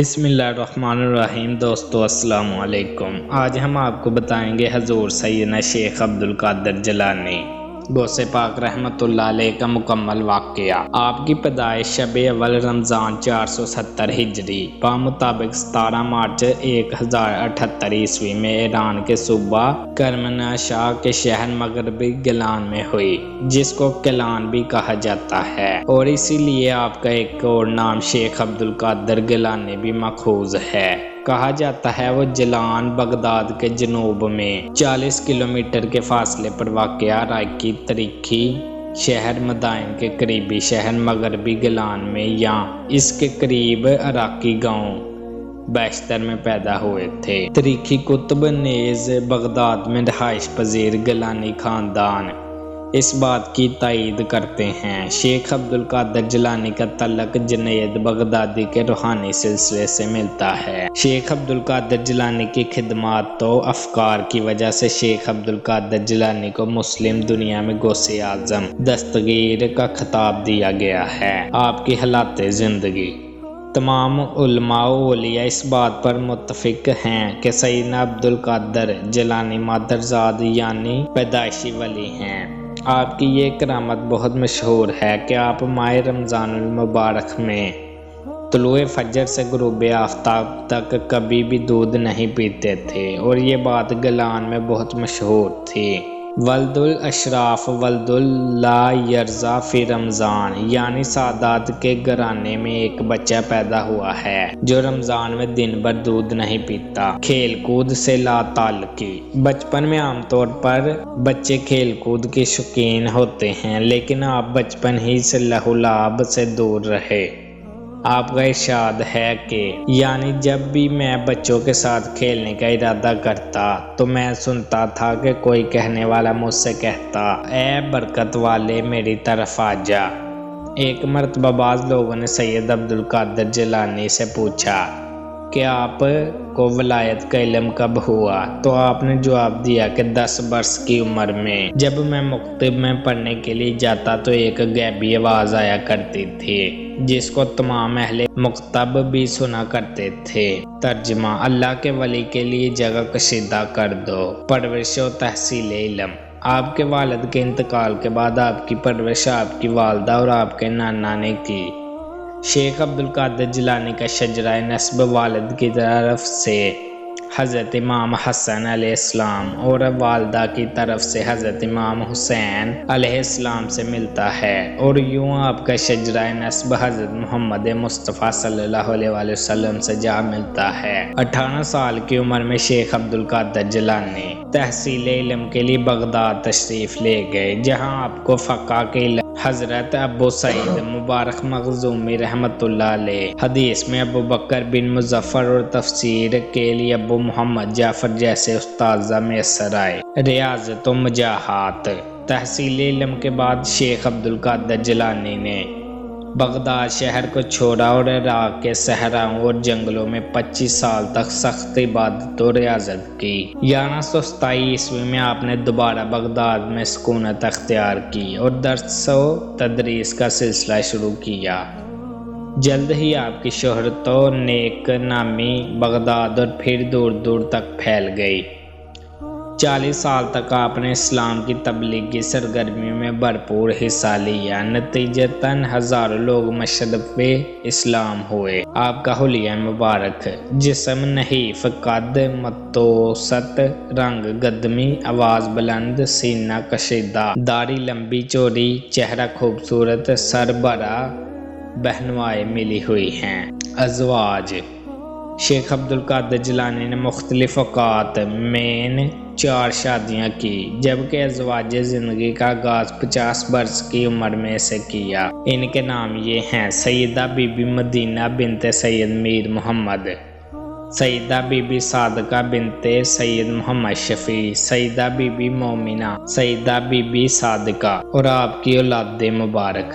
بسم اللہ الرحمن الرحیم۔ دوستو السلام علیکم۔ آج ہم آپ کو بتائیں گے حضور سیدنا شیخ عبدالقادر جیلانی غوث پاک رحمۃ اللہ علیہ کا مکمل واقعہ۔ آپ کی پیدائش شب اول رمضان 470 ہجری بمطابق 17 مارچ 1078 عیسوی میں ایران کے صوبہ کرمانشاہ کے شہر مغربی گیلان میں ہوئی، جس کو کیلان بھی کہا جاتا ہے، اور اسی لیے آپ کا ایک اور نام شیخ عبدالقادر گیلانی بھی ماخوذ ہے۔ کہا جاتا ہے وہ جیلان بغداد کے جنوب میں 40 کلومیٹر کے فاصلے پر واقع عراقی تاریخی شہر مدائن کے قریبی شہر مغربی گیلان میں یا اس کے قریب عراقی گاؤں بیشتر میں پیدا ہوئے تھے۔ تاریخی کتب نیز بغداد میں رہائش پذیر گیلانی خاندان اس بات کی تائید کرتے ہیں۔ شیخ عبدالقادر جیلانی کا تعلق جنید بغدادی کے روحانی سلسلے سے ملتا ہے۔ شیخ عبدالقادر جیلانی کی خدمات و افکار کی وجہ سے شیخ عبدالقادر جیلانی کو مسلم دنیا میں غوث اعظم دستگیر کا خطاب دیا گیا ہے۔ آپ کی حالات زندگی۔ تمام علماء و اولیاء اس بات پر متفق ہیں کہ سیدنا عبدالقادر جیلانی مادرزاد یعنی پیدائشی ولی ہیں۔ آپ کی یہ کرامت بہت مشہور ہے کہ آپ ماہ رمضان المبارک میں طلوع فجر سے غروب آفتاب تک کبھی بھی دودھ نہیں پیتے تھے، اور یہ بات گیلان میں بہت مشہور تھی۔ ولد الاشراف ولد لا یرضی فی رمضان، یعنی سادات کے گھرانے میں ایک بچہ پیدا ہوا ہے جو رمضان میں دن بھر دودھ نہیں پیتا۔ کھیل کود سے لا تعلقی۔ بچپن میں عام طور پر بچے کھیل کود کے شوقین ہوتے ہیں، لیکن آپ بچپن ہی سے لہو لعب سے دور رہے۔ آپ کا ارشاد ہے کہ یعنی جب بھی میں بچوں کے ساتھ کھیلنے کا ارادہ کرتا تو میں سنتا تھا کہ کوئی کہنے والا مجھ سے کہتا، اے برکت والے میری طرف آ جا۔ ایک مرتبہ بعض لوگوں نے سید عبدالقادر جیلانی سے پوچھا کہ آپ کو ولایت کا علم کب ہوا؟ تو آپ نے جواب دیا کہ 10 برس کی عمر میں، جب میں مکتب میں پڑھنے کے لیے جاتا تو ایک غیبی آواز آیا کرتی تھی جس کو تمام اہل مکتب بھی سنا کرتے تھے۔ ترجمہ: اللہ کے ولی کے لیے جگہ کشیدہ کر دو۔ پرورش و تحصیل علم۔ آپ کے والد کے انتقال کے بعد آپ کی پرورش آپ کی والدہ اور آپ کے نانا نے کی۔ شیخ عبدالقادر جیلانی کا شجرہ نسب والد کی طرف سے حضرت امام حسن علیہ السلام اور والدہ کی طرف سے حضرت امام حسین علیہ السلام سے ملتا ہے، اور یوں آپ کا شجرہ نسب حضرت محمد مصطفیٰ صلی اللہ علیہ وآلہ وسلم سے جا ملتا ہے۔ 18 سال کی عمر میں شیخ عبدالقادر جیلانی تحصیل علم کے لیے بغداد تشریف لے گئے، جہاں آپ کو فقہ کے علم حضرت ابو سعید مبارک مخزومی رحمۃ اللہ علیہ، حدیث میں ابو بکر بن مظفر اور تفسیر کے لیے ابو محمد جعفر جیسے اساتذہ میسر آئے۔ ریاضت و مجاہات۔ تحصیل علم کے بعد شیخ عبدالقادر جیلانی نے بغداد شہر کو چھوڑا اور عراق کے صحراؤں اور جنگلوں میں 25 سال تک سخت عبادت و ریاضت کی۔ 1127 عیسوی میں آپ نے دوبارہ بغداد میں سکونت اختیار کی اور درس و تدریس کا سلسلہ شروع کیا۔ جلد ہی آپ کی شہرت و نیک نامی بغداد اور پھر دور دور تک پھیل گئی۔ 40 سال تک آپ نے اسلام کی تبلیغی سرگرمیوں میں بھرپور حصہ لیا۔ نتیجتاً ہزاروں لوگ مشرف اسلام ہوئے۔ آپ کا حلیہ مبارک: جسم نحیف، قد متوسط، رنگ گندمی، آواز بلند، سینہ کشیدہ، داڑھی لمبی چوڑی، چہرہ خوبصورت، سر بڑا، بہنوائیں ملی ہوئی ہیں۔ ازواج: شیخ عبدالقادر جیلانی نے مختلف اوقات میں 4 شادیاں کی، جبکہ ازواج زندگی کا آغاز 50 برس کی عمر میں سے کیا۔ ان کے نام یہ ہیں: سیدہ بی بی مدینہ بنت سید میر محمد، سیدہ بی بی صادقہ بنت سید محمد شفیع، سیدہ بی بی مومنہ، سیدہ بی بی صادقہ، اور آپ کی اولاد مبارک۔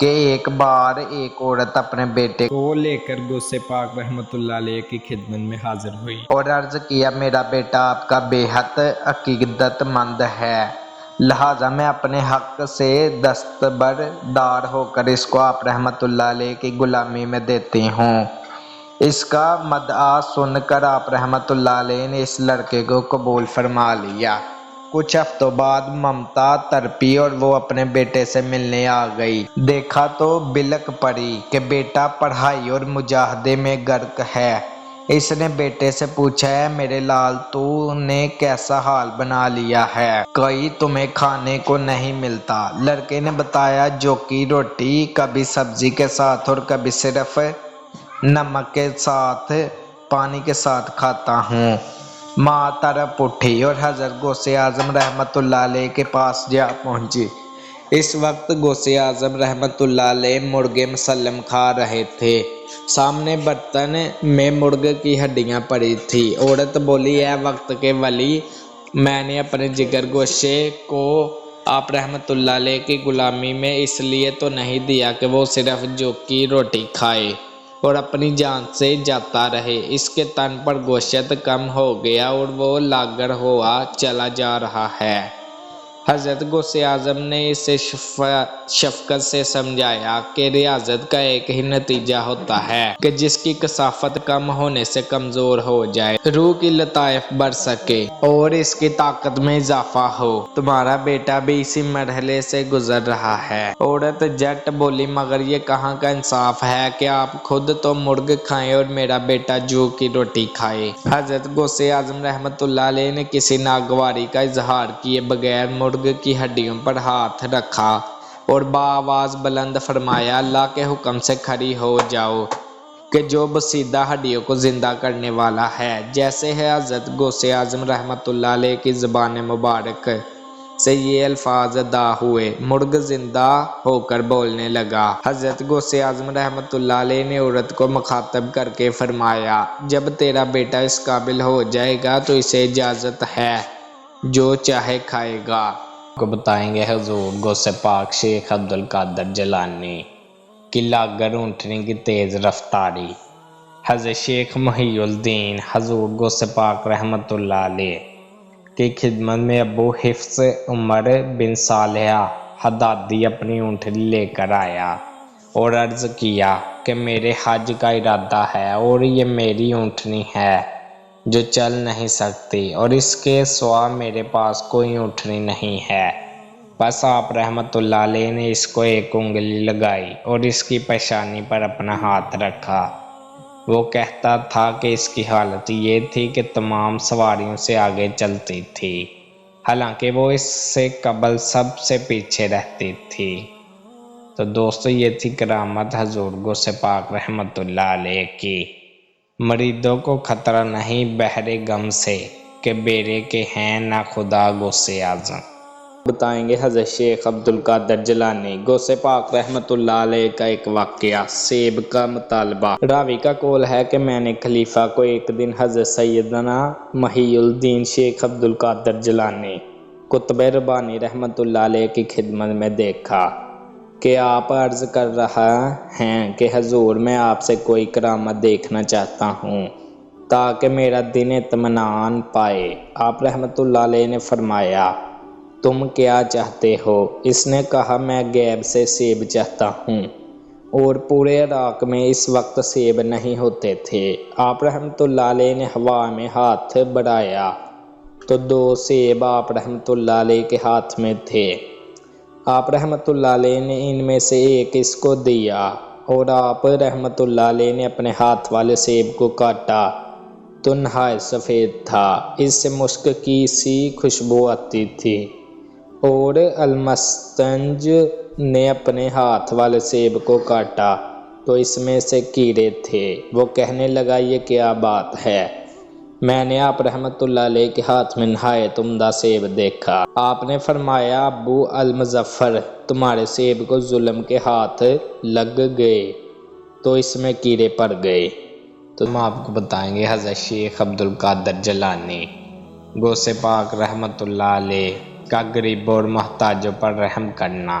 کہ ایک بار ایک عورت اپنے بیٹے کو لے کر غوث پاک رحمۃ اللہ علیہ کی خدمت میں حاضر ہوئی اور عرض کیا میرا بیٹا آپ کا بے حد عقیدت مند ہے، لہٰذا میں اپنے حق سے دستبردار ہو کر اس کو آپ رحمۃ اللہ علیہ کی غلامی میں دیتی ہوں۔ اس کا مدعا سن کر آپ رحمۃ اللہ علیہ نے اس لڑکے کو قبول فرما لیا۔ کچھ ہفتوں بعد ممتا تڑپی اور وہ اپنے بیٹے سے ملنے آ گئی۔ دیکھا تو بلک پڑی کہ بیٹا پڑھائی اور مجاہدے میں غرق ہے۔ اس نے بیٹے سے پوچھا، ہے میرے لال تو نے کیسا حال بنا لیا ہے، کوئی تمہیں کھانے کو نہیں ملتا؟ لڑکے نے بتایا، جو کی روٹی کبھی سبزی کے ساتھ اور کبھی صرف نمک کے ساتھ پانی کے ساتھ کھاتا ہوں۔ ماں تڑپ اٹھی اور حضرت غوث اعظم رحمۃ اللہ علیہ کے پاس جا پہنچی۔ اس وقت غوث اعظم رحمۃ اللہ علیہ مرغ مسلم کھا رہے تھے۔ سامنے برتن میں مرغ کی ہڈیاں پڑی تھی۔ عورت بولی، اے وقت کے ولی، میں نے اپنے جگر گوشے کو آپ رحمۃ اللہ علیہ کی غلامی میں اس لیے تو نہیں دیا کہ وہ صرف جو کی روٹی کھائے اور اپنی جان سے جاتا رہے۔ اس کے تن پر گوشت کم ہو گیا اور وہ لاغر ہوا چلا جا رہا ہے۔ حضرت غوث اعظم نے اسے شفقت سے سمجھایا کہ ریاضت کا ایک ہی نتیجہ ہوتا ہے کہ جس کی کثافت کم ہونے سے کمزور ہو جائے، روح کی لطائف بڑھ سکے اور اس کی طاقت میں اضافہ ہو۔ تمہارا بیٹا بھی اسی مرحلے سے گزر رہا ہے۔ عورت جٹ بولی، مگر یہ کہاں کا انصاف ہے کہ آپ خود تو مرغ کھائیں اور میرا بیٹا جو کی روٹی کھائے۔ حضرت غوث اعظم رحمۃ اللہ علیہ نے کسی ناگواری کا اظہار کیے بغیر مرغ کی ہڈیوں پر ہاتھ رکھا اور بآواز بلند فرمایا، اللہ کے حکم سے کھڑی ہو جاؤ کہ جو بسیدہ ہڈیوں کو زندہ کرنے والا ہے۔ جیسے ہے حضرت غوث اعظم رحمۃ اللہ علیہ کی زبان مبارک سے یہ الفاظ ادا ہوئے، مرغ زندہ ہو کر بولنے لگا۔ حضرت غوث اعظم رحمۃ اللہ علیہ نے عورت کو مخاطب کر کے فرمایا، جب تیرا بیٹا اس قابل ہو جائے گا تو اسے اجازت ہے جو چاہے کھائے گا۔ کو بتائیں گے حضور غوث پاک شیخ عبد القادر جیلانی کی لاغر اونٹنی کی تیز رفتاری۔ حضرت شیخ محی الدین حضور غوث پاک رحمۃ اللہ علیہ کی خدمت میں ابو حفص عمر بن صالح حدادی اپنی اونٹنی لے کر آیا اور عرض کیا کہ میرے حج کا ارادہ ہے اور یہ میری اونٹنی ہے جو چل نہیں سکتی اور اس کے سوا میرے پاس کوئی اونٹنی نہیں ہے۔ بس آپ رحمۃ اللہ علیہ نے اس کو ایک انگلی لگائی اور اس کی پیشانی پر اپنا ہاتھ رکھا۔ وہ کہتا تھا کہ اس کی حالت یہ تھی کہ تمام سواریوں سے آگے چلتی تھی، حالانکہ وہ اس سے قبل سب سے پیچھے رہتی تھی۔ تو دوستو یہ تھی کرامت حضور غوث پاک رحمۃ اللہ علیہ کی۔ مریدوں کو خطرہ نہیں بحر غم سے کہ بیڑے کے ہیں نہ خدا غوث اعظم۔ بتائیں گے حضرت شیخ عبد القادر جیلانی غوث پاک رحمۃ اللہ علیہ کا ایک واقعہ، سیب کا مطالبہ۔ راوی کا قول ہے کہ میں نے خلیفہ کو ایک دن حضرت سیدنا محی الدین شیخ عبد القادر جیلانی قطب ربانی رحمۃ اللہ علیہ کی خدمت میں دیکھا کہ آپ عرض کر رہا ہیں کہ حضور میں آپ سے کوئی کرامت دیکھنا چاہتا ہوں تاکہ میرا دل اطمینان پائے۔ آپ رحمۃ اللہ علیہ نے فرمایا، تم کیا چاہتے ہو؟ اس نے کہا، میں غیب سے سیب چاہتا ہوں، اور پورے عراق میں اس وقت سیب نہیں ہوتے تھے۔ آپ رحمۃ اللہ علیہ نے ہوا میں ہاتھ بڑھایا تو 2 سیب آپ رحمۃ اللہ علیہ کے ہاتھ میں تھے۔ آپ رحمۃ اللہ علیہ نے ان میں سے ایک اس کو دیا اور آپ رحمۃ اللہ علیہ نے اپنے ہاتھ والے سیب کو کاٹا تو نہایت سفید تھا، اس سے مشک کی سی خوشبو آتی تھی۔ اور المستنج نے اپنے ہاتھ والے سیب کو کاٹا تو اس میں سے کیڑے تھے۔ وہ کہنے لگا، یہ کیا بات ہے؟ میں نے آپ رحمۃ اللہ علیہ کے ہاتھ میں نہایت عمدہ سیب دیکھا۔ آپ نے فرمایا، ابو المظفر، تمہارے سیب کو ظلم کے ہاتھ لگ گئے تو اس میں کیڑے پڑ گئے۔ تو ہم آپ کو بتائیں گے حضرت شیخ عبد القادر جیلانی غوث پاک رحمۃ اللہ علیہ کا غریبوں اور محتاجوں پر رحم کرنا۔